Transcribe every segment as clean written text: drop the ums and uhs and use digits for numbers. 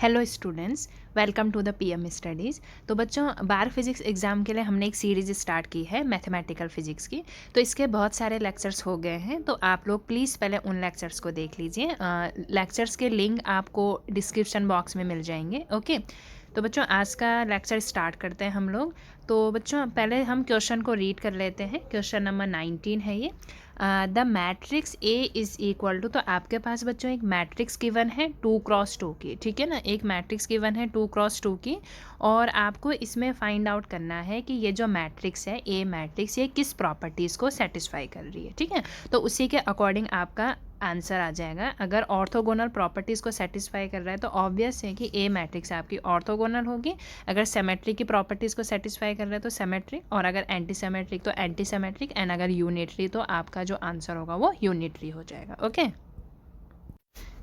Hello students, welcome to the PM studies. तो बच्चों, बार physics exam के लिए हमने एक सीरीज़ स्टार्ट की है मैथमेटिकल फिजिक्स की। तो इसके बहुत सारे लेक्चर्स हो गए हैं, तो आप लोग प्लीज़ पहले उन लेक्चर्स को देख लीजिए। लेक्चर्स के लिंक आपको डिस्क्रिप्शन बॉक्स में मिल जाएंगे। ओके, तो बच्चों आज का लेक्चर स्टार्ट करते हैं हम लोग। तो बच्चों पहले हम क्वेश्चन को रीड कर लेते हैं। क्वेश्चन नंबर 19 है ये। The matrix A is equal to, तो आपके पास बच्चों एक मैट्रिक्स गिवन है 2x2 की, ठीक है ना। एक मैट्रिक्स गिवन है 2x2 की, और आपको इसमें फाइंड आउट करना है कि ये जो मैट्रिक्स है ए मैट्रिक्स, ये किस प्रॉपर्टीज़ को सेटिस्फाई कर रही है, ठीक है। तो उसी के अकॉर्डिंग आपका आंसर आ जाएगा। अगर ऑर्थोगोनल प्रॉपर्टीज़ को सेटिस्फाई कर रहा है तो ऑब्वियस है कि ए मैट्रिक्स आपकी ऑर्थोगोनल होगी। अगर सिमेट्री की प्रॉपर्टीज़ को सेटिस्फाई कर रहा है तो सिमेट्रिक, और अगर एंटी सिमेट्रिक तो एंटी सिमेट्रिक, एंड अगर यूनिटरी तो आपका जो आंसर होगा वो यूनिटरी हो जाएगा। ओके,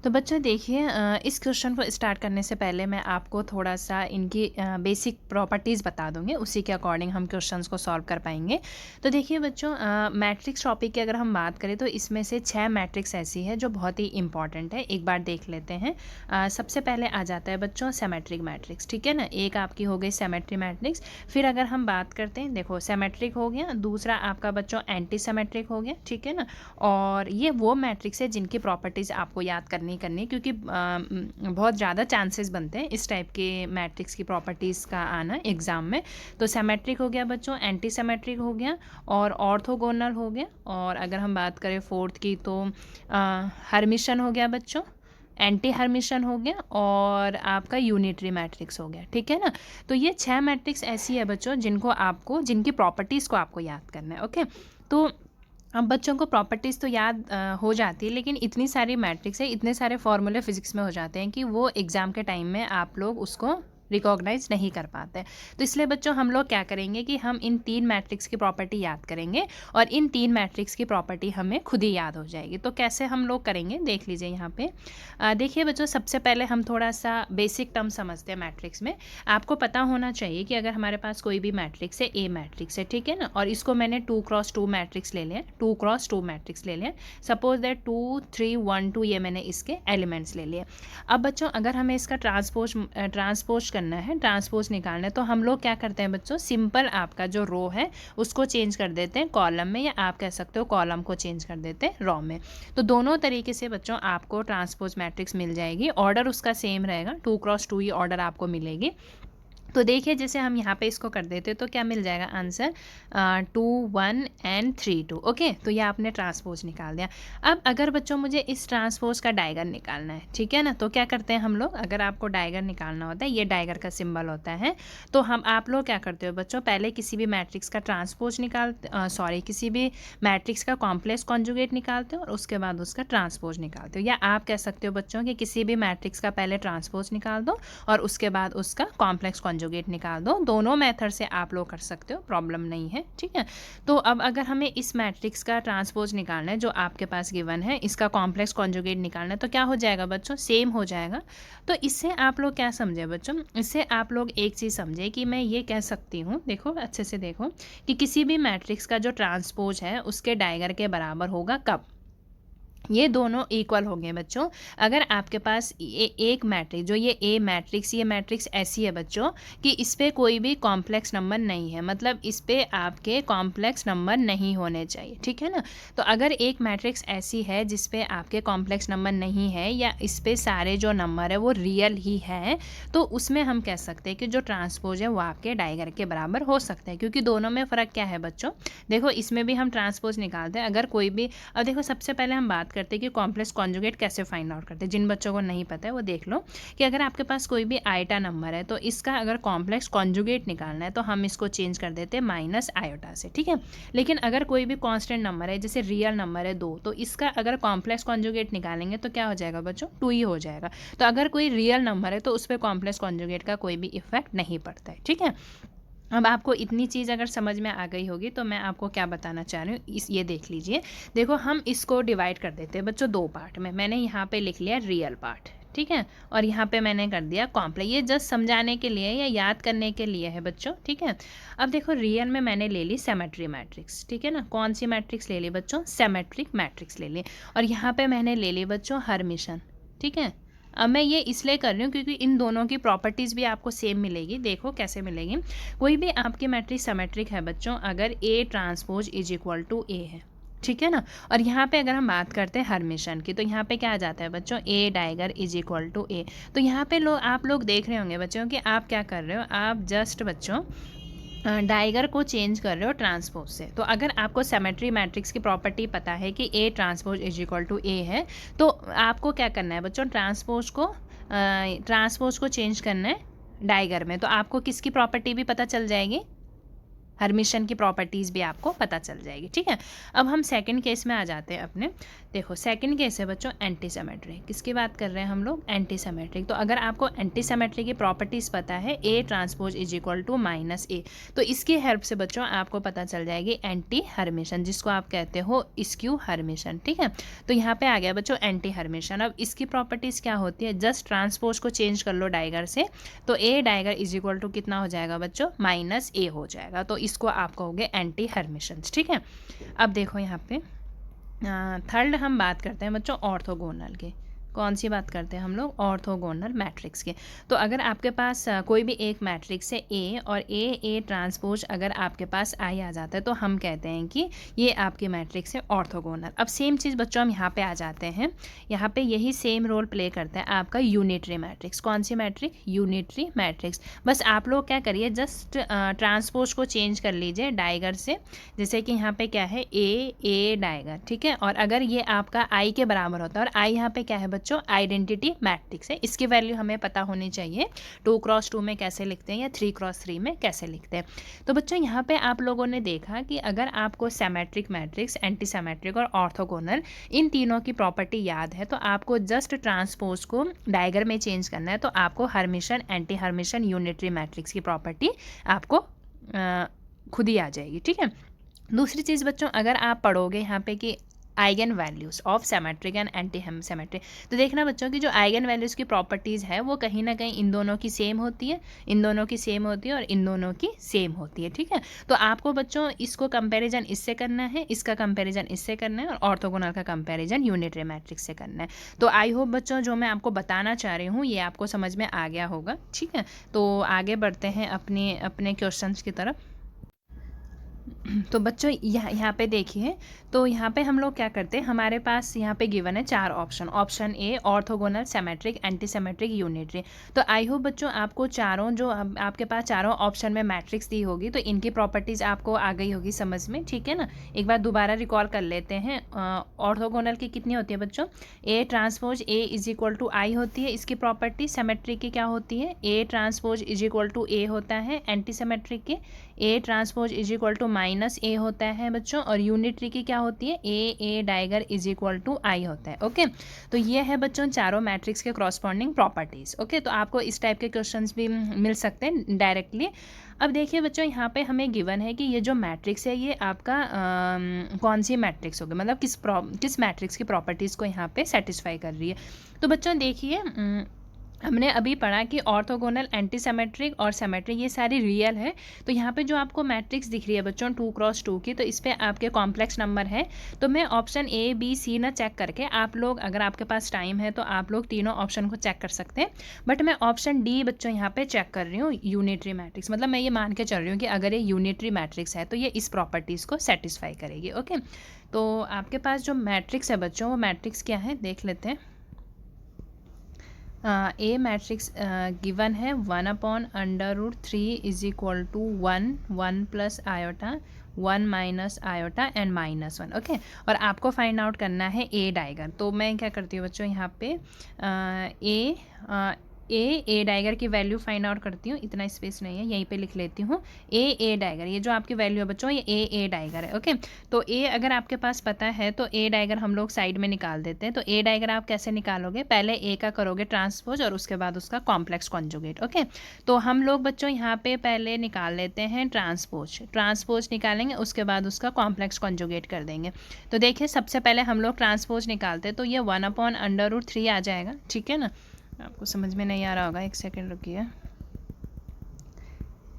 तो बच्चों देखिए, इस क्वेश्चन को स्टार्ट करने से पहले मैं आपको थोड़ा सा इनकी बेसिक प्रॉपर्टीज़ बता दूंगी, उसी के अकॉर्डिंग हम क्वेश्चंस को सॉल्व कर पाएंगे। तो देखिए बच्चों, मैट्रिक्स टॉपिक की अगर हम बात करें तो इसमें से 6 मैट्रिक्स ऐसी है जो बहुत ही इंपॉर्टेंट है। एक बार देख लेते हैं। सबसे पहले आ जाता है बच्चों सिमेट्रिक मैट्रिक्स, ठीक है ना। एक आपकी हो गई सिमेट्री मैट्रिक्स। फिर अगर हम बात करते हैं, देखो सिमेट्रिक हो गया, दूसरा आपका बच्चों एंटी सिमेट्रिक हो गया, ठीक है ना। और ये वो मैट्रिक्स है जिनकी प्रॉपर्टीज़ आपको याद करनी, क्योंकि बहुत ज़्यादा चांसेस बनते हैं इस टाइप के मैट्रिक्स की प्रॉपर्टीज़ का आना एग्ज़ाम में। तो सिमेट्रिक हो गया बच्चों, एंटी सिमेट्रिक हो गया, और ऑर्थोगोनल हो गया, और अगर हम बात करें फोर्थ की तो हर्मिशन हो गया बच्चों, एंटी हर्मिशन हो गया, और आपका यूनिटरी मैट्रिक्स हो गया, ठीक है ना। तो ये 6 मैट्रिक्स ऐसी है बच्चों जिनकी प्रॉपर्टीज़ को आपको याद करना है। ओके, तो अब बच्चों को प्रॉपर्टीज़ तो याद हो जाती है, लेकिन इतनी सारी मैट्रिक्स है, इतने सारे फॉर्मूले फिजिक्स में हो जाते हैं कि वो एग्ज़ाम के टाइम में आप लोग उसको रिकॉग्नाइज नहीं कर पाते। तो इसलिए बच्चों हम लोग क्या करेंगे कि हम इन 3 मैट्रिक्स की प्रॉपर्टी याद करेंगे, और इन 3 मैट्रिक्स की प्रॉपर्टी हमें खुद ही याद हो जाएगी। तो कैसे हम लोग करेंगे देख लीजिए यहाँ पे। देखिए बच्चों, सबसे पहले हम थोड़ा सा बेसिक टर्म समझते हैं मैट्रिक्स में। आपको पता होना चाहिए कि अगर हमारे पास कोई भी मैट्रिक्स है, ए मैट्रिक्स है, ठीक है ना, और इसको मैंने 2x2 मैट्रिक्स ले लिया, 2x2 मैट्रिक्स ले लिया। सपोज दैट 2 3 1 2 ये मैंने इसके एलिमेंट्स ले लिए। अब बच्चों अगर हमें इसका ट्रांसपोज करना है, ट्रांसपोज निकालना है, तो हम लोग क्या करते हैं बच्चों, सिंपल आपका जो रो है उसको चेंज कर देते हैं कॉलम में, या आप कह सकते हो कॉलम को चेंज कर देते हैं रो में। तो दोनों तरीके से बच्चों आपको ट्रांसपोज मैट्रिक्स मिल जाएगी। ऑर्डर उसका सेम रहेगा, 2x2 ही ऑर्डर आपको मिलेगी। तो देखिए जैसे हम यहाँ पे इसको कर देते तो क्या मिल जाएगा आंसर, 2 1 एंड 3 2। ओके, तो ये आपने ट्रांसपोज निकाल दिया। अब अगर बच्चों मुझे इस ट्रांसपोज का डायगर निकालना है, ठीक है ना, तो क्या करते हैं हम लोग, अगर आपको डायगर निकालना होता है, ये डायगर का सिंबल होता है, तो आप लोग क्या करते हो बच्चों, पहले किसी भी मैट्रिक्स का ट्रांसपोज किसी भी मैट्रिक्स का कॉम्प्लेक्स कॉन्जुगेट निकालते हो, और उसके बाद उसका ट्रांसपोज निकालते हो। या आप कह सकते हो बच्चों कि किसी भी मैट्रिक्स का पहले ट्रांसपोज निकाल दो और उसके बाद उसका कॉम्प्लेक्स कॉन्जुगेट निकाल दो। दोनों मेथड से आप लोग कर सकते हो, प्रॉब्लम नहीं है, ठीक है। तो अब अगर हमें इस मैट्रिक्स का ट्रांसपोज निकालना है जो आपके पास गिवन है, इसका कॉम्प्लेक्स कॉन्जुगेट निकालना है, तो क्या हो जाएगा बच्चों, सेम हो जाएगा। तो इससे आप लोग क्या समझे बच्चों, इससे आप लोग एक चीज़ समझे कि मैं ये कह सकती हूँ, देखो अच्छे से देखो, कि किसी भी मैट्रिक्स का जो ट्रांसपोज है उसके डायगर के बराबर होगा कब, ये दोनों इक्वल होंगे बच्चों। अगर आपके पास एक मैट्रिक्स, जो ये ए मैट्रिक्स, ये मैट्रिक्स ऐसी है बच्चों कि इस पर कोई भी कॉम्प्लेक्स नंबर नहीं है, मतलब इस पर आपके कॉम्प्लेक्स नंबर नहीं होने चाहिए, ठीक है ना। तो अगर एक मैट्रिक्स ऐसी है जिस पे आपके कॉम्प्लेक्स नंबर नहीं है, या इस पे सारे जो नंबर है वो रियल ही है, तो उसमें हम कह सकते हैं कि जो ट्रांसपोज है वो आपके डायगर के बराबर हो सकता है। क्योंकि दोनों में फ़र्क क्या है बच्चों, देखो इसमें भी हम ट्रांसपोज निकालते हैं, अगर कोई भी, अब देखो सबसे पहले हम बात करते हैं कि कॉम्प्लेक्स कॉन्जुगेट कैसे फाइंड आउट करते हैं। जिन बच्चों को नहीं पता है वो देख लो कि अगर आपके पास कोई भी आयोटा नंबर है, तो इसका अगर कॉम्प्लेक्स कॉन्जुगेट निकालना है तो हम इसको चेंज कर देते हैं माइनस आयोटा से, ठीक है। लेकिन अगर कोई भी कांस्टेंट नंबर है, जैसे रियल नंबर है 2, तो इसका अगर कॉम्प्लेक्स कॉन्जुगेट निकालेंगे तो क्या हो जाएगा बच्चों, 2 ही हो जाएगा। तो अगर कोई रियल नंबर है तो उस पर कॉम्प्लेक्स कॉन्जुगेट का कोई भी इफेक्ट नहीं पड़ता है, ठीक है। अब आपको इतनी चीज़ अगर समझ में आ गई होगी तो मैं आपको क्या बताना चाह रही हूँ, ये देख लीजिए। देखो हम इसको डिवाइड कर देते हैं बच्चों 2 पार्ट में। मैंने यहाँ पे लिख लिया रियल पार्ट, ठीक है, और यहाँ पे मैंने कर दिया कॉम्प्लेक्स। ये जस्ट समझाने के लिए या याद करने के लिए है बच्चों, ठीक है। अब देखो रियल में मैंने ले ली सिमेट्री मैट्रिक्स, ठीक है ना। कौन सी मैट्रिक्स ले ली बच्चों, सिमेट्रिक मैट्रिक्स ले ली। और यहाँ पे मैंने ले ली बच्चों हर्मिशन, ठीक है। अब मैं ये इसलिए कर रही हूँ क्योंकि इन दोनों की प्रॉपर्टीज़ भी आपको सेम मिलेगी। देखो कैसे मिलेगी। कोई भी आपकी मैट्रिक्स सिमेट्रिक है बच्चों अगर A transpose is equal to A है, ठीक है ना। और यहाँ पे अगर हम बात करते हैं हर्मिशन की, तो यहाँ पे क्या आ जाता है बच्चों, ए डाइगर इज इक्वल टू ए। तो यहाँ पे आप लोग देख रहे होंगे बच्चों कि आप क्या कर रहे हो, आप जस्ट बच्चों डाइगर को चेंज कर रहे हो ट्रांसपोज से। तो अगर आपको सिमेट्री मैट्रिक्स की प्रॉपर्टी पता है कि A transpose is equal to A है, तो आपको क्या करना है बच्चों, ट्रांसपोज को चेंज करना है डाइगर में। तो आपको किसकी प्रॉपर्टी भी पता चल जाएगी, हर्मिशन की प्रॉपर्टीज़ भी आपको पता चल जाएगी, ठीक है। अब हम सेकंड केस में आ जाते हैं अपने। देखो सेकंड केस है बच्चों एंटी सिमेट्रिक। किसकी बात कर रहे हैं हम लोग, एंटी सिमेट्रिक। तो अगर आपको एंटी सिमेट्रिक की प्रॉपर्टीज़ पता है A transpose is equal to minus A, तो इसकी हेल्प से बच्चों आपको पता चल जाएगी एंटी हर्मिशन, जिसको आप कहते हो स्क्यू हर्मिशन, ठीक है। तो यहाँ पे आ गया बच्चों एंटी हर्मिशन। अब इसकी प्रॉपर्टीज़ क्या होती है, जस्ट ट्रांसपोज को चेंज कर लो डाइगर से, तो ए डाइगर इज इक्वल टू कितना हो जाएगा बच्चों, माइनस ए हो जाएगा। तो इसको आप कहोगे एंटी हर्मिशंस, ठीक है। अब देखो यहाँ पे थर्ड हम बात करते हैं बच्चों ऑर्थोगोनल की। कौन सी बात करते हैं हम लोग, ऑर्थोगोनल मैट्रिक्स के। तो अगर आपके पास कोई भी एक मैट्रिक्स है ए और ए ट्रांसपोज अगर आपके पास आई आ जाता है, तो हम कहते हैं कि ये आपकी मैट्रिक्स है ऑर्थोगोनल। अब सेम चीज़ बच्चों हम यहाँ पे आ जाते हैं, यहाँ पे यही सेम रोल प्ले करता है आपका यूनिटरी मैट्रिक्स। कौन सी मैट्रिक्स, यूनिटरी मैट्रिक्स। बस आप लोग क्या करिए, जस्ट ट्रांसपोज को चेंज कर लीजिए डाइगर से। जैसे कि यहाँ पे क्या है, ए डाइगर, ठीक है। और अगर ये आपका आई के बराबर होता है, और आई यहाँ पे क्या है बच्चों, आइडेंटिटी मैट्रिक्स है, इसकी वैल्यू हमें पता होनी चाहिए 2x2 में कैसे लिखते हैं या 3x3 में कैसे लिखते हैं। तो बच्चों यहाँ पे आप लोगों ने देखा कि अगर आपको सिमेट्रिक मैट्रिक्स, एंटी सिमेट्रिक और ऑर्थोगोनल इन तीनों की प्रॉपर्टी याद है, तो आपको जस्ट ट्रांसपोज को डायगर में चेंज करना है, तो आपको Hermitian, anti Hermitian, unitary matrix की प्रॉपर्टी आपको खुद ही आ जाएगी, ठीक है। दूसरी चीज़ बच्चों, अगर आप पढ़ोगे यहाँ पे कि eigen values of symmetric and anti symmetric, तो देखना बच्चों की जो आइगन वैल्यूज़ की प्रॉपर्टीज़ है वो कहीं ना कहीं इन दोनों की सेम होती है, इन दोनों की सेम होती है और इन दोनों की सेम होती है, ठीक है। तो आपको बच्चों इसको कंपैरिजन इससे करना है, इसका कंपैरिजन इससे करना है, और ऑर्थोगोनल का कंपैरिजन यूनिटरी मैट्रिक्स से करना है। तो आई होप बच्चों जो मैं आपको बताना चाह रही हूँ ये आपको समझ में आ गया होगा, ठीक है। तो आगे बढ़ते हैं अपने क्वेश्चंस की तरफ। तो बच्चों यहाँ पे देखिए, तो यहाँ पे हम लोग क्या करते हैं, हमारे पास यहाँ पे गिवन है 4 option. Option A orthogonal, symmetric, anti symmetric, unitary. तो आई होप बच्चों आपको चारों जो आपके पास चारों ऑप्शन में मैट्रिक्स दी होगी, तो इनकी प्रॉपर्टीज़ आपको आ गई होगी समझ में, ठीक है ना। एक बार दोबारा रिकॉल कर लेते हैं। ऑर्थोगोनल की कितनी होती है बच्चों, A transpose A is equal to I होती है इसकी प्रॉपर्टी। सिमेट्रिक की क्या होती है, A transpose is equal to A होता है। एंटी सिमेट्रिक के A transpose is equal to minus A होता है बच्चों। और यूनिटरी की क्या होती है, A dagger is equal to I होता है, ओके। तो ये है बच्चों चारों मैट्रिक्स के कॉरस्पॉन्डिंग प्रॉपर्टीज़, ओके। तो आपको इस टाइप के क्वेश्चंस भी मिल सकते हैं डायरेक्टली। अब देखिए बच्चों यहाँ पे हमें गिवन है कि ये जो मैट्रिक्स है ये आपका कौन सी मैट्रिक्स होगी, मतलब किस मैट्रिक्स की प्रॉपर्टीज़ को यहाँ पे सेटिस्फाई कर रही है। तो बच्चों देखिए हमने अभी पढ़ा कि ऑर्थोगोनल, एंटी सिमेट्रिक और सिमेट्रिक ये सारी रियल है। तो यहाँ पे जो आपको मैट्रिक्स दिख रही है बच्चों 2x2 की, तो इस पर आपके कॉम्प्लेक्स नंबर है। तो मैं ऑप्शन ए बी सी ना चेक करके, आप लोग अगर आपके पास टाइम है तो आप लोग तीनों ऑप्शन को चेक कर सकते हैं, बट मैं ऑप्शन डी बच्चों यहाँ पे चेक कर रही हूँ, यूनिटरी मैट्रिक्स। मतलब मैं ये मान के चल रही हूँ कि अगर ये यूनिटरी मैट्रिक्स है तो ये इस प्रॉपर्टीज़ को सेटिस्फाई करेगी, ओके। तो आपके पास जो मैट्रिक्स है बच्चों वो मैट्रिक्स क्या है देख लेते हैं। ए मैट्रिक्स गिवन है 1/√3 is equal to 1 plus iota 1 minus iota and -1, okay. और आपको फाइंड आउट करना है ए डाइगर। तो मैं क्या करती हूँ बच्चों यहाँ पे ए डाइगर की वैल्यू फाइंड आउट करती हूँ। इतना स्पेस नहीं है, यहीं पे लिख लेती हूँ ए डाइगर। ये जो आपकी वैल्यू है बच्चों ये ए डाइगर है, ओके। तो ए अगर आपके पास पता है तो ए डाइगर हम लोग साइड में निकाल देते हैं। तो ए डाइगर आप कैसे निकालोगे, पहले ए का करोगे ट्रांसपोज और उसके बाद उसका कॉम्प्लेक्स कॉन्जुगेट, ओके। तो हम लोग बच्चों यहाँ पे पहले निकाल लेते हैं ट्रांसपोज निकालेंगे, उसके बाद उसका कॉम्प्लेक्स कॉन्जुगेट कर देंगे। तो देखिए सबसे पहले हम लोग ट्रांसपोज निकालते हैं, तो ये 1/√3 आ जाएगा, ठीक है ना। आपको समझ में नहीं आ रहा होगा, एक सेकेंड रुकिए।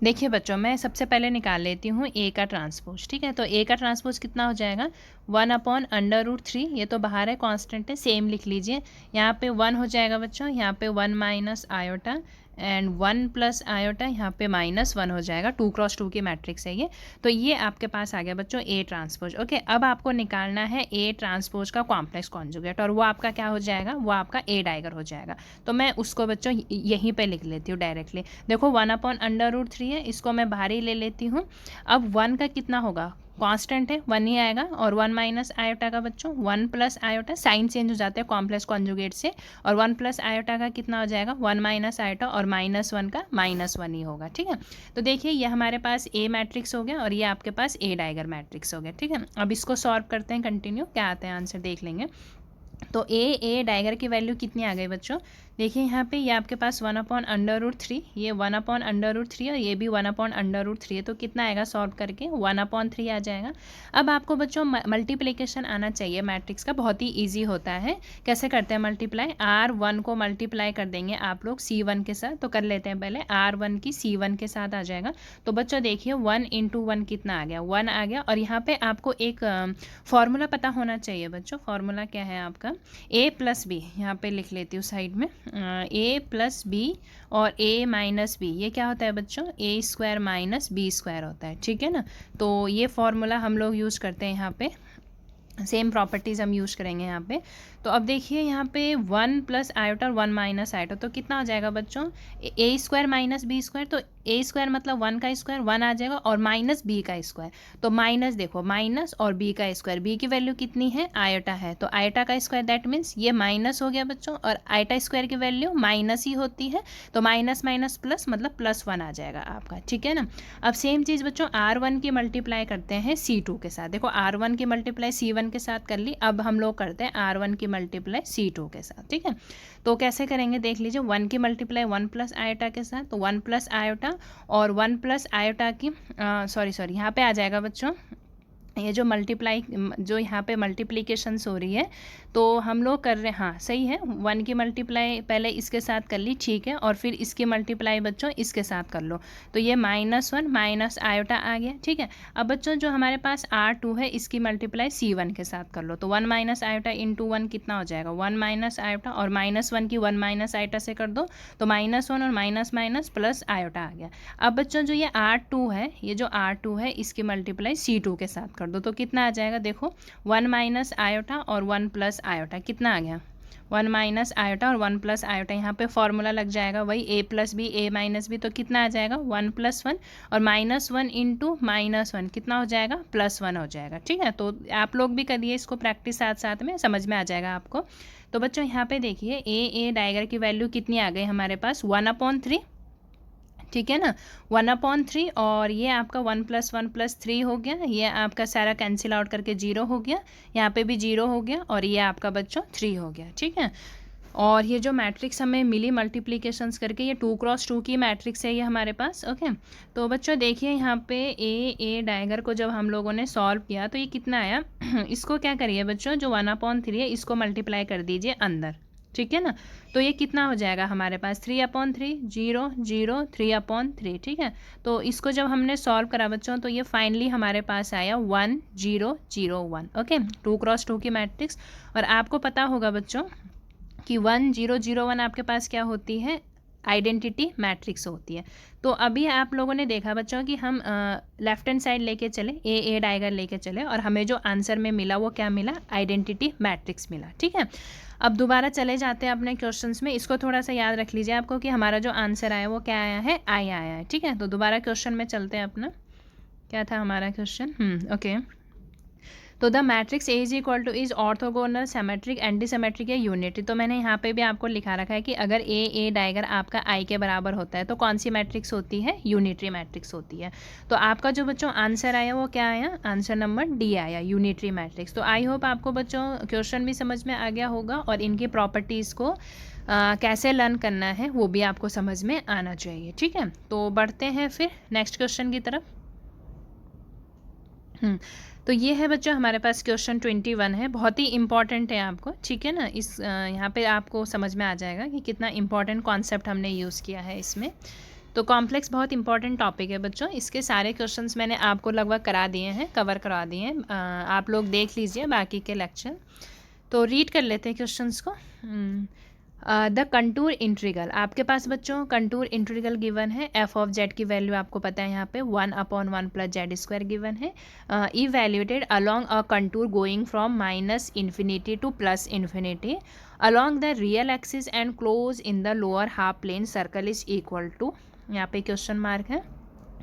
देखिए बच्चों, मैं सबसे पहले निकाल लेती हूँ ए का ट्रांसपोज। ठीक है, तो ए का ट्रांसपोज कितना हो जाएगा 1/√3। ये तो बाहर है, कांस्टेंट है, सेम लिख लीजिए। यहाँ पे 1 हो जाएगा बच्चों, यहाँ पे 1 minus iota and 1 plus iota, यहाँ पे -1 हो जाएगा। 2x2 की मैट्रिक्स है ये। तो ये आपके पास आ गया बच्चों ए ट्रांसपोज। ओके, अब आपको निकालना है ए ट्रांसपोज का कॉम्प्लेक्स कॉन्जुगेट, और वो आपका क्या हो जाएगा, वो आपका ए डाइगर हो जाएगा। तो मैं उसको बच्चों यहीं पे लिख लेती हूँ डायरेक्टली। देखो 1/√3 है, इसको मैं बाहर ही ले लेती हूँ। अब 1 का कितना होगा, कांस्टेंट है, 1 ही आएगा, और 1 माइनस आयोटा का बच्चों 1 प्लस आयोटा, साइन चेंज हो जाता है कॉम्प्लेक्स कॉन्जुगेट से, और 1 प्लस आयोटा का कितना हो जाएगा 1 माइनस आयोटा, और -1 का -1 ही होगा। ठीक है, तो देखिए ये हमारे पास ए मैट्रिक्स हो गया और ये आपके पास ए डाइगर मैट्रिक्स हो गया। ठीक है, अब इसको सॉल्व करते हैं, कंटिन्यू क्या आता है आंसर देख लेंगे। तो ए डाइगर की वैल्यू कितनी आ गई बच्चों, देखिए यहाँ पे ये आपके पास 1/√3, ये 1/√3 और ये भी 1/√3 है, तो कितना आएगा सॉल्व करके 1/3 आ जाएगा। अब आपको बच्चों मल्टीप्लिकेशन आना चाहिए मैट्रिक्स का, बहुत ही इजी होता है। कैसे करते हैं मल्टीप्लाई, R1 को मल्टीप्लाई कर देंगे आप लोग C1 के साथ, तो कर लेते हैं पहले। R1 की C1 के साथ आ जाएगा। तो बच्चों देखिए 1 × 1 कितना आ गया, 1 आ गया। और यहाँ पे आपको एक फॉर्मूला पता होना चाहिए बच्चों। फॉर्मूला क्या है आपका, a + b, यहाँ पे लिख लेती हूँ साइड में, a + b और a - b, ये क्या होता है बच्चों, a² - b² होता है। ठीक है ना, तो ये फॉर्मूला हम लोग यूज़ करते हैं यहाँ पे, सेम प्रॉपर्टीज़ हम यूज़ करेंगे यहाँ पे। तो अब देखिए यहाँ पे 1 प्लस आयोटा और 1 माइनस आयोटा, तो कितना हो जाएगा बच्चों, a² - b², तो a² मतलब 1 का स्क्वायर 1 आ जाएगा, और -b का स्क्वायर, तो माइनस देखो माइनस और b का स्क्वायर, b की वैल्यू कितनी है आयोटा है, तो आयोटा का स्क्वायर दैट मीन्स ये माइनस हो गया बच्चों, और आयोटा स्क्वायर की वैल्यू माइनस ही होती है, तो माइनस माइनस प्लस मतलब +1 आ जाएगा आपका। ठीक है ना, अब सेम चीज़ बच्चों R1 की मल्टीप्लाई करते हैं C2 के साथ। देखो R1 की मल्टीप्लाई C1 के साथ कर ली, अब हम लोग करते हैं R1 की मल्टीप्लाई C2 के साथ। ठीक है, तो कैसे करेंगे देख लीजिए, 1 की मल्टीप्लाई 1 प्लस आयोटा के साथ, तो 1 प्लस आयोटा और 1 प्लस आयोटा की सॉरी यहाँ पे आ जाएगा बच्चों, ये जो मल्टीप्लाई जो यहाँ पे मल्टीप्लिकेशंस हो रही है, तो हम लोग कर रहे हैं, हाँ सही है, 1 की मल्टीप्लाई पहले इसके साथ कर ली, ठीक है, और फिर इसकी मल्टीप्लाई बच्चों इसके साथ कर लो, तो ये -1 माइनस आयोटा आ गया। ठीक है, अब बच्चों जो हमारे पास R2 है, इसकी मल्टीप्लाई C1 के साथ कर लो, तो 1 माइनस आयोटा × 1 कितना हो जाएगा 1 माइनस आयोटा, और -1 की 1 माइनस आयोटा से कर दो, तो -1 और माइनस माइनस प्लस आयोटा आ गया। अब बच्चों जो ये R2 है, ये जो R2 है, इसकी मल्टीप्लाई C2 के साथ कर दो, तो कितना आ जाएगा देखो 1 माइनस आयोटा और 1 प्लस आयोटा, कितना आ गया 1 माइनस आयोटा और 1 प्लस आयोटा, यहाँ पे फॉर्मूला लग जाएगा वही a + b a - b, तो कितना आ जाएगा 1 + 1 और -1 × -1 कितना हो जाएगा +1 हो जाएगा। ठीक है, तो आप लोग भी करिए इसको प्रैक्टिस, साथ साथ में समझ में आ जाएगा आपको। तो बच्चों यहाँ पे देखिए ए डाइगर की वैल्यू कितनी आ गई हमारे पास 1/3, ठीक है ना, 1/3, और ये आपका 1 + 1 + 3 हो गया, ये आपका सारा कैंसिल आउट करके 0 हो गया, यहाँ पे भी 0 हो गया, और ये आपका बच्चों 3 हो गया। ठीक है, और ये जो मैट्रिक्स हमें मिली मल्टीप्लिकेशंस करके, ये 2x2 की मैट्रिक्स है ये हमारे पास। ओके, तो बच्चों देखिए यहाँ पे ए डाइगर को जब हम लोगों ने सॉल्व किया तो ये कितना आया इसको क्या करिए बच्चों, जो 1/3 है इसको मल्टीप्लाई कर दीजिए अंदर। ठीक है ना, तो ये कितना हो जाएगा हमारे पास 3/3, 0 0 3/3। ठीक है, तो इसको जब हमने सॉल्व करा बच्चों, तो ये फाइनली हमारे पास आया 1 0 0 1। ओके, 2x2 की मैट्रिक्स, और आपको पता होगा बच्चों कि 1 0 0 1 आपके पास क्या होती है, आइडेंटिटी मैट्रिक्स होती है। तो अभी आप लोगों ने देखा बच्चों कि हम लेफ्ट हैंड साइड लेके चले, ए डाइगर लेके चले, और हमें जो आंसर में मिला वो क्या मिला, आइडेंटिटी मैट्रिक्स मिला। ठीक है, अब दोबारा चले जाते हैं अपने क्वेश्चंस में, इसको थोड़ा सा याद रख लीजिए आपको कि हमारा जो आंसर आया वो क्या आया है, आई आया है। ठीक है, तो दोबारा क्वेश्चन में चलते हैं अपना, क्या था हमारा क्वेश्चन, ओके, तो the matrix A is orthogonal, symmetric, anti या यूनिटरी। तो मैंने यहाँ पे भी आपको लिखा रखा है कि अगर ए डाइगर आपका आई के बराबर होता है तो कौन सी मैट्रिक्स होती है, यूनिटरी मैट्रिक्स होती है। तो आपका जो बच्चों आंसर आया वो क्या आया, आंसर नंबर डी आया, यूनिटरी मैट्रिक्स। तो आई होप आपको बच्चों क्वेश्चन भी समझ में आ गया होगा, और इनकी प्रॉपर्टीज़ को कैसे लर्न करना है वो भी आपको समझ में आना चाहिए। ठीक है, तो बढ़ते हैं फिर नेक्स्ट क्वेश्चन की तरफ। तो ये है बच्चों हमारे पास क्वेश्चन 21 है, बहुत ही इंपॉर्टेंट है आपको। ठीक है ना, इस यहाँ पे आपको समझ में आ जाएगा कि कितना इंपॉर्टेंट कॉन्सेप्ट हमने यूज़ किया है इसमें। तो कॉम्प्लेक्स बहुत इंपॉर्टेंट टॉपिक है बच्चों, इसके सारे क्वेश्चंस मैंने आपको लगभग करा दिए हैं, कवर करा दिए हैं, आप लोग देख लीजिए बाकी के लेक्चर। तो रीड कर लेते हैं क्वेश्चंस को। द कंटूर इंटीग्रल, आपके पास बच्चों कंटूर इंटीग्रल गिवन है, एफ ऑफ जेड की वैल्यू आपको पता है यहाँ पे 1/1 प्लस जेड स्क्वायर गिवन है, evaluated along a contour going from minus infinity to plus infinity along the real axis and close in the lower half plane circle is equal to, यहाँ पे question mark है।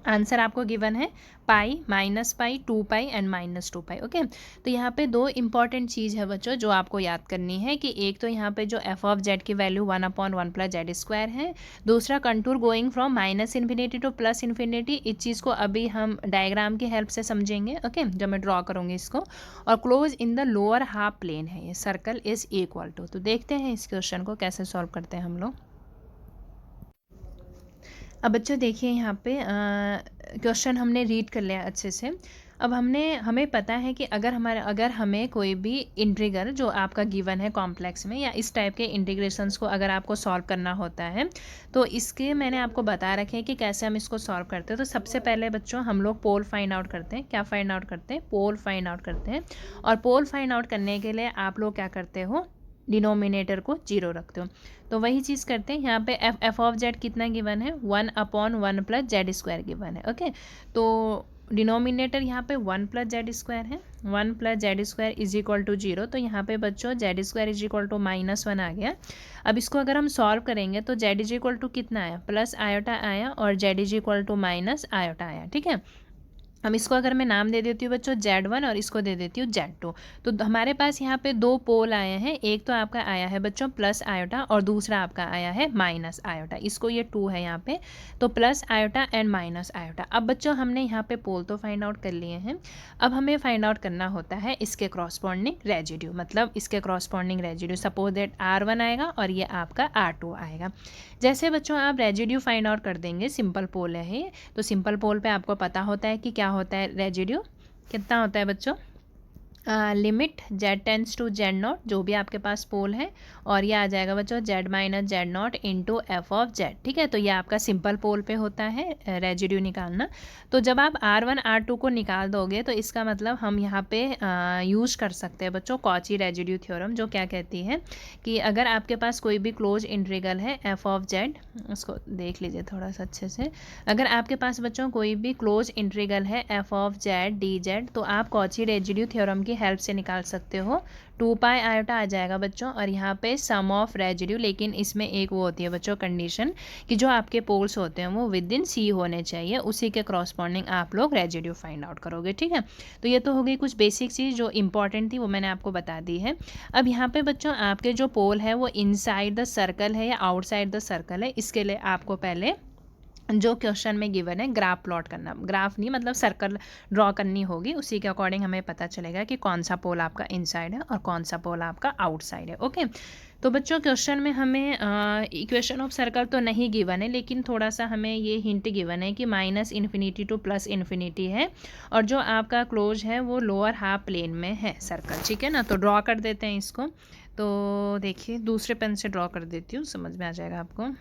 Answer आपको given है pi, minus pi, 2 pi and minus 2 pi. Okay, तो यहाँ पे दो important चीज़ है बच्चों जो आपको याद करनी है कि एक तो यहाँ पे जो एफ ऑफ जेड की वैल्यू 1/1 प्लस जेड स्क्वायर है, दूसरा contour going from minus infinity to plus infinity. इस चीज़ को अभी हम डायग्राम की हेल्प से समझेंगे। ओके, जब मैं ड्रॉ करूँगी इसको, और close in the lower half plane है ये, सर्कल इज इक्वल टू। तो देखते हैं इस क्वेश्चन को कैसे सॉल्व करते हैं हम लोग। अब बच्चों देखिए यहाँ पे क्वेश्चन हमने रीड कर लिया अच्छे से। अब हमें पता है कि अगर हमें कोई भी इंटीग्रल जो आपका गिवन है कॉम्प्लेक्स में, या इस टाइप के इंटीग्रेशंस को अगर आपको सॉल्व करना होता है, तो इसके मैंने आपको बता रखे हैं कि कैसे हम इसको सॉल्व करते हैं। तो सबसे पहले बच्चों हम लोग पोल फाइंड आउट करते हैं। क्या फाइंड आउट करते हैं? पोल फाइंड आउट करते हैं। और पोल फाइंड आउट करने के लिए आप लोग क्या करते हो, डिनोमिनेटर को 0 रखते हो। तो वही चीज़ करते हैं यहाँ पे। एफ ऑफ जेड कितना गिवन है? 1/1 प्लस जेड स्क्वायर गिवन है। ओके, तो डिनोमिनेटर यहाँ पे 1 प्लस जेड स्क्वायर है, 1 plus Z square is equal to 0। तो यहाँ पे बच्चों Z square is equal to -1 आ गया। अब इसको अगर हम सॉल्व करेंगे तो जेड इज इक्वल टू कितना आया? प्लस आयोटा आया, और Z is equal to minus iota आया। ठीक है, हम इसको अगर मैं नाम दे देती हूँ बच्चों Z1 और इसको दे देती हूँ Z2। तो हमारे पास यहाँ पे दो पोल आए हैं, एक तो आपका आया है बच्चों प्लस आयोटा और दूसरा आपका आया है माइनस आयोटा। इसको ये 2 है यहाँ पे, तो plus iota and minus iota. अब बच्चों हमने यहाँ पे पोल तो फाइंड आउट कर लिए हैं। अब हमें फाइंड आउट करना होता है इसके क्रॉसपॉन्डिंग रेजिड्यू, मतलब इसके corresponding residue. Suppose that R1 आएगा और ये आपका R2 आएगा। जैसे बच्चों आप रेजिड्यू फाइंड आउट कर देंगे, सिंपल पोल है ये, तो सिंपल पोल पे आपको पता होता है कि क्या होता है रेजिड्यू, कितना होता है बच्चों? Limit Z tends to Z naught, जो भी आपके पास पोल है, और ये आ जाएगा बच्चों Z minus Z not into F of Z. ठीक है, तो ये आपका सिंपल पोल पे होता है रेजिड्यू निकालना। तो जब आप R1 R2 को निकाल दोगे तो इसका मतलब हम यहाँ पे यूज कर सकते हैं बच्चों कॉची रेजिड्यू थ्योरम, जो क्या कहती है कि अगर आपके पास कोई भी क्लोज इंटीग्रल है एफ ऑफ जेड, उसको देख लीजिए थोड़ा सा अच्छे से। अगर आपके पास बच्चों कोई भी क्लोज इंटीग्रल है F of Z D Z, तो आप कॉची रेजिड्यू थ्योरम की हेल्प से निकाल सकते हो। 2 पाई आयोटा आ जाएगा बच्चों, और यहाँ पे सम ऑफ रेजिड्यू, लेकिन इसमें एक वो होती है बच्चों कंडीशन कि जो आपके पोल्स होते हैं वो विद इन सी होने चाहिए, उसी के क्रॉसपॉन्डिंग आप लोग रेजिड्यू फाइंड आउट करोगे। ठीक है, तो ये तो हो गई कुछ बेसिक चीज़ जो इंपॉर्टेंट थी, वो मैंने आपको बता दी है। अब यहाँ पे बच्चों आपके जो पोल है वो इनसाइड द सर्कल है या आउटसाइड द सर्कल है, इसके लिए आपको पहले जो क्वेश्चन में गिवन है ग्राफ प्लॉट करना, ग्राफ नहीं मतलब सर्कल ड्रॉ करनी होगी, उसी के अकॉर्डिंग हमें पता चलेगा कि कौन सा पोल आपका इनसाइड है और कौन सा पोल आपका आउटसाइड है। ओके, तो बच्चों क्वेश्चन में हमें इक्वेशन ऑफ सर्कल तो नहीं गिवन है, लेकिन थोड़ा सा हमें ये हिंट गिवन है कि minus infinity to plus infinity है, और जो आपका क्लोज है वो लोअर हाफ प्लेन में है सर्कल। ठीक है ना, तो ड्रॉ कर देते हैं इसको। तो देखिए दूसरे पेन से ड्रॉ कर देती हूँ, समझ में आ जाएगा आपको।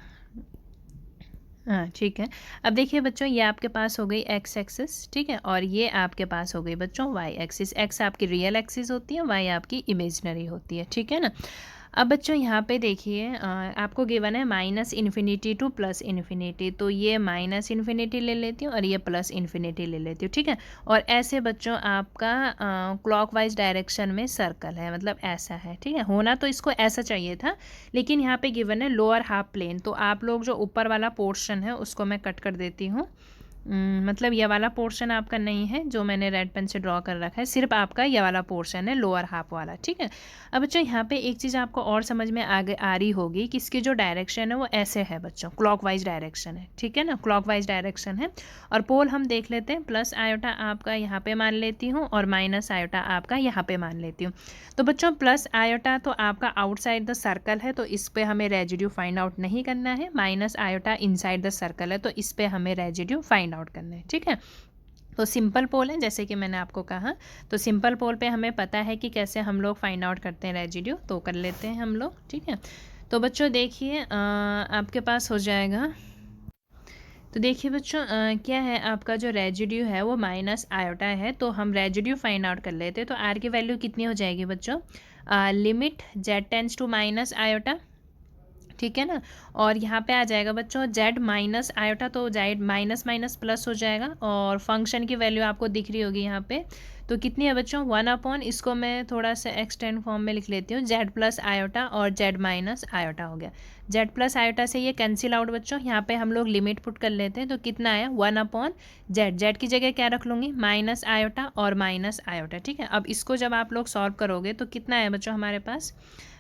हाँ ठीक है, अब देखिए बच्चों ये आपके पास हो गई एक्स एक्सिस, ठीक है, और ये आपके पास हो गई बच्चों वाई एक्सिस। एक्स आपकी रियल एक्सिस होती है, वाई आपकी इमेजिनरी होती है। ठीक है ना, अब बच्चों यहाँ पे देखिए आपको गिवन है minus infinity to plus infinity, तो ये माइनस इन्फिनिटी ले लेती हूँ और ये प्लस इन्फिनिटी ले लेती हूँ। ठीक है, और ऐसे बच्चों आपका क्लॉकवाइज डायरेक्शन में सर्कल है, मतलब ऐसा है। ठीक है, होना तो इसको ऐसा चाहिए था, लेकिन यहाँ पे गिवन है लोअर हाफ प्लेन, तो आप लोग जो ऊपर वाला पोर्शन है उसको मैं कट कर देती हूँ। मतलब ये वाला पोर्शन आपका नहीं है जो मैंने रेड पेन से ड्रॉ कर रखा है, सिर्फ आपका ये वाला पोर्शन है लोअर हाफ वाला। ठीक है, अब बच्चों यहाँ पे एक चीज़ आपको और समझ में आ रही होगी कि इसकी जो डायरेक्शन है वो ऐसे है बच्चों, क्लॉकवाइज डायरेक्शन है। ठीक है ना, क्लॉकवाइज डायरेक्शन है, और पोल हम देख लेते हैं, प्लस आयोटा आपका यहाँ पे मान लेती हूँ और माइनस आयोटा आपका यहाँ पे मान लेती हूँ। तो बच्चों प्लस आयोटा तो आपका आउटसाइड द सर्कल है, तो इस पर हमें रेजिड्यू फाइंड आउट नहीं करना है। Minus iota inside the circle है, तो इस पर हमें रेजिड्यू फाइंड आउट करना है। ठीक है, तो सिंपल पोल है जैसे कि मैंने आपको कहा, तो सिंपल पोल पे हमें पता है कि कैसे हम लोग फाइंड आउट करते हैं रेजिड्यू, तो कर लेते हैं हम लोग। ठीक है, तो बच्चों देखिए आपके पास हो जाएगा तो देखिए बच्चों क्या है आपका जो रेजिड्यू है वो माइनस आयोटा है, तो हम रेजिड्यू फाइंड आउट कर लेते हैं। तो आर की वैल्यू कितनी हो जाएगी बच्चों, limit Z tends to minus iota, ठीक है ना। और यहाँ पे आ जाएगा बच्चों जेड माइनस आयोटा, तो जेड माइनस माइनस प्लस हो जाएगा, और फंक्शन की वैल्यू आपको दिख रही होगी यहाँ पे। तो कितनी है बच्चों, 1/, इसको मैं थोड़ा सा एक्सटेंड फॉर्म में लिख लेती हूँ, जेड प्लस आयोटा और जेड माइनस आयोटा हो गया। जेड प्लस आयोटा से ये कैंसिल आउट बच्चों, यहाँ पे हम लोग लिमिट पुट कर लेते हैं। तो कितना आया, 1/जेड, जेड की जगह क्या रख लूँगी, माइनस आयोटा और माइनस आयोटा, ठीक है। अब इसको जब आप लोग सॉल्व करोगे तो कितना है बच्चों हमारे पास,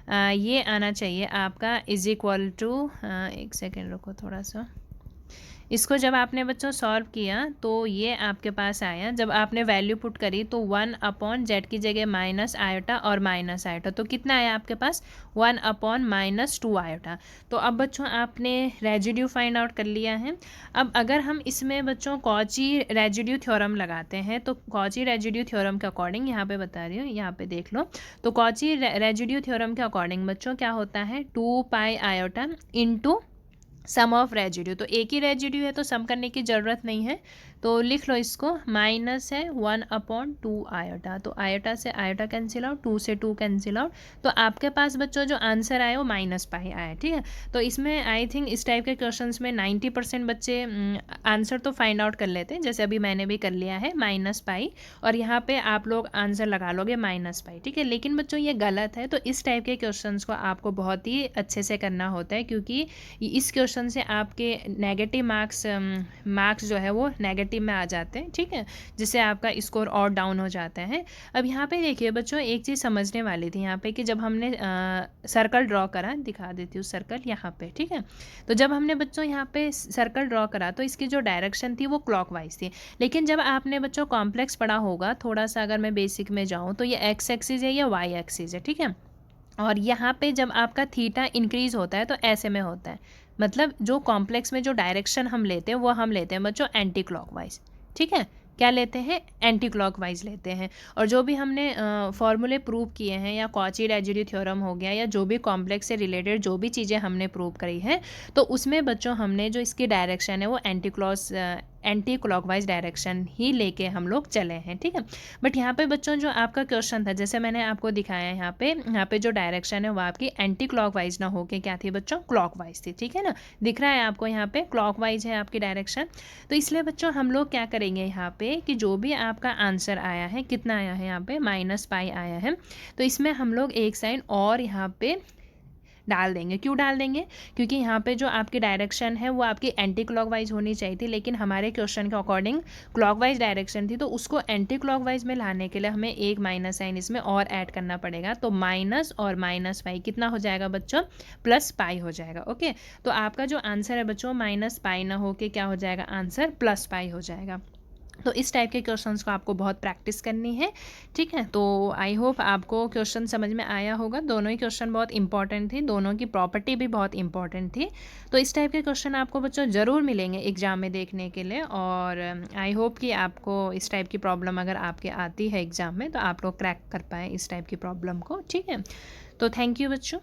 ये आना चाहिए आपका इज इक्वल टू, एक सेकेंड रुको थोड़ा सा, इसको जब आपने बच्चों सॉल्व किया तो ये आपके पास आया, जब आपने वैल्यू पुट करी तो 1/जेड की जगह माइनस आयोटा और माइनस आयोटा, तो कितना आया आपके पास, 1/-2 आयोटा। तो अब बच्चों आपने रेजिड्यू फाइंड आउट कर लिया है। अब अगर हम इसमें बच्चों कॉची रेजिड्यू थ्योरम लगाते हैं, तो कॉची रेजिड्यू थ्योरम के अकॉर्डिंग यहाँ पे बता रही हूँ, यहाँ पे देख लो। तो कॉची रेजिड्यू थ्योरम के अकॉर्डिंग बच्चों क्या होता है, 2 iota into sum of residue. तो एक ही रेजिड्यू है तो सम करने की ज़रूरत नहीं है, तो लिख लो इसको, माइनस है 1/2 आयोटा, तो आयोटा से आयोटा कैंसिल आउट, 2 से 2 कैंसिल आउट, तो आपके पास बच्चों जो आंसर आया वो -π आया, ठीक है। तो इसमें आई थिंक इस टाइप के क्वेश्चंस में 90% बच्चे आंसर तो फाइंड आउट कर लेते हैं, जैसे अभी मैंने भी कर लिया है -π, और यहाँ पे आप लोग आंसर लगा लोगे -π, ठीक है। लेकिन बच्चों ये गलत है, तो इस टाइप के क्वेश्चंस को आपको बहुत ही अच्छे से करना होता है, क्योंकि इस क्वेश्चन से आपके नेगेटिव मार्क्स जो है वो नेगेटिव में आ जाते हैं, ठीक है, जिससे आपका स्कोर और डाउन हो जाता है। अब यहाँ पे देखिए बच्चों एक चीज़ समझने वाली थी यहाँ पे, कि जब हमने सर्कल ड्रॉ करा, दिखा देती हूँ सर्कल यहाँ पे, ठीक है। तो जब हमने बच्चों यहाँ पे सर्कल ड्रॉ करा तो इसकी जो डायरेक्शन थी वो क्लॉकवाइज थी, लेकिन जब आपने बच्चों कॉम्प्लेक्स पढ़ा होगा थोड़ा सा, अगर मैं बेसिक में जाऊँ तो ये एक्स एक्सिस है, या वाई एक्सिस है, ठीक है। और यहाँ पे जब आपका थीटा इंक्रीज होता है तो ऐसे में होता है, मतलब जो कॉम्प्लेक्स में जो डायरेक्शन हम लेते हैं वो हम लेते हैं बच्चों एंटी क्लॉकवाइज, ठीक है। क्या लेते हैं, एंटी क्लॉकवाइज लेते हैं। और जो भी हमने फॉर्मूले प्रूव किए हैं, या कॉची रेजिड्यू थ्योरम हो गया, या जो भी कॉम्प्लेक्स से रिलेटेड जो भी चीज़ें हमने प्रूव करी है, तो उसमें बच्चों हमने जो इसकी डायरेक्शन है वो एंटी क्लॉकवाइज डायरेक्शन ही लेके हम लोग चले हैं, ठीक है। बट यहाँ पे बच्चों जो आपका क्वेश्चन था, जैसे मैंने आपको दिखाया यहाँ पे जो डायरेक्शन है वो आपकी एंटी क्लॉकवाइज ना होके क्या थी बच्चों, क्लॉकवाइज थी, ठीक है ना। दिख रहा है आपको यहाँ पे क्लॉकवाइज है आपकी डायरेक्शन। तो इसलिए बच्चों हम लोग क्या करेंगे यहाँ पे, कि जो भी आपका आंसर आया है, कितना आया है यहाँ पे, -π आया है, तो इसमें हम लोग एक साइन और यहाँ पे डाल देंगे। क्यों डाल देंगे, क्योंकि यहाँ पे जो आपकी डायरेक्शन है वो आपकी एंटी क्लॉकवाइज होनी चाहिए थी, लेकिन हमारे क्वेश्चन के अकॉर्डिंग क्लॉकवाइज डायरेक्शन थी, तो उसको एंटी क्लॉकवाइज में लाने के लिए हमें एक माइनस साइन इसमें और ऐड करना पड़ेगा। तो माइनस और -π कितना हो जाएगा बच्चों, +π हो जाएगा, ओके। तो आपका जो आंसर है बच्चों -π ना हो के क्या हो जाएगा, आंसर +π हो जाएगा। तो इस टाइप के क्वेश्चंस को आपको बहुत प्रैक्टिस करनी है, ठीक है। तो आई होप आपको क्वेश्चन समझ में आया होगा। दोनों ही क्वेश्चन बहुत इंपॉर्टेंट थी, दोनों की प्रॉपर्टी भी बहुत इंपॉर्टेंट थी। तो इस टाइप के क्वेश्चन आपको बच्चों ज़रूर मिलेंगे एग्ज़ाम में देखने के लिए, और आई होप कि आपको इस टाइप की प्रॉब्लम अगर आपके आती है एग्ज़ाम में तो आप लोग क्रैक कर पाएँ इस टाइप की प्रॉब्लम को, ठीक है। तो थैंक यू बच्चों।